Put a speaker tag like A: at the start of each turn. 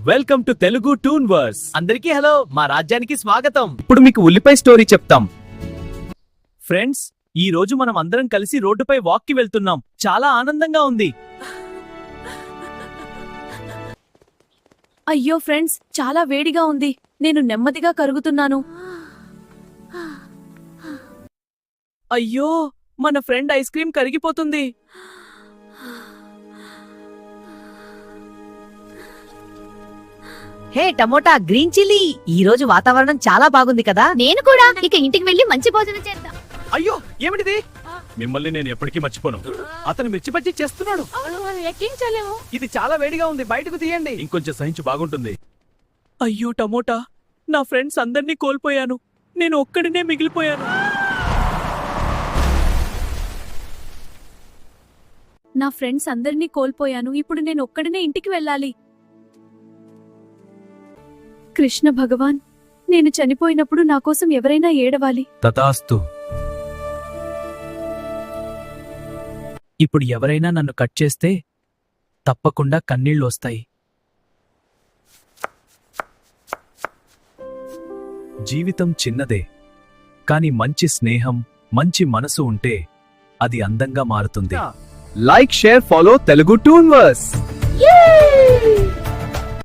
A: Welcome to Telugu toon verse.
B: అందరికీ hello, మా రాజ్యానికి స్వాగతం.
A: ఇప్పుడు మీకు ఉల్లిపాయ స్టోరీ చెప్తాం. ఫ్రెండ్స్, ఈ రోజు మనం అందరం కలిసి రోడ్డుపై వాక్ కి వెళ్తున్నాం. చాలా ఆనందంగా ఉంది.
C: అయ్యో ఫ్రెండ్స్, చాలా వేడిగా ఉంది. నేను నెమ్మదిగా కరుగుతున్నాను.
A: అయ్యో, మన ఫ్రెండ్ ఐస్ క్రీమ్ కరిగిపోతుంది.
D: హే టమోటా, గ్రీన్ చిల్లీ, ఈ రోజు వాతావరణం చాలా బాగుంది కదా.
E: నేను కూడా ఇక ఇంటికి వెళ్లి మంచి భోజనం చేద్దాం.
A: అయ్యో, ఏమిటిది? మిమ్మల్ని నేను ఎప్పటికీ మర్చిపోను. అతను మిర్చి బజ్జీ చేస్తున్నాడు.
C: ఎక్కించలేము.
A: ఇది చాలా వేడిగా ఉంది, బయటకు తీయండి. ఇంకొంచెం సహించు, బాగుంటుంది. అయ్యో టమోటా, నా ఫ్రెండ్స్ అందరినీ కోల్పోయాను. నేను ఒక్కడినే మిగిలిపోయాను.
C: నా ఫ్రెండ్స్ అందరినీ కోల్పోయాను. ఇప్పుడు నేను ఒక్కడినే ఇంటికి వెళ్ళాలి. కృష్ణ భగవాన్, నేను చనిపోయినప్పుడు నా కోసం ఎవరైనా ఏడవాలి.
A: తథాస్తు. ఇప్పుడు ఎవరైనా నన్ను కట్ చేస్తే తప్పకుండా కన్నీళ్లు వస్తాయి. జీవితం చిన్నదే, కాని మంచి స్నేహం, మంచి మనసు ఉంటే అది అందంగా మారుతుంది. Like, share, follow Telugu toon verse.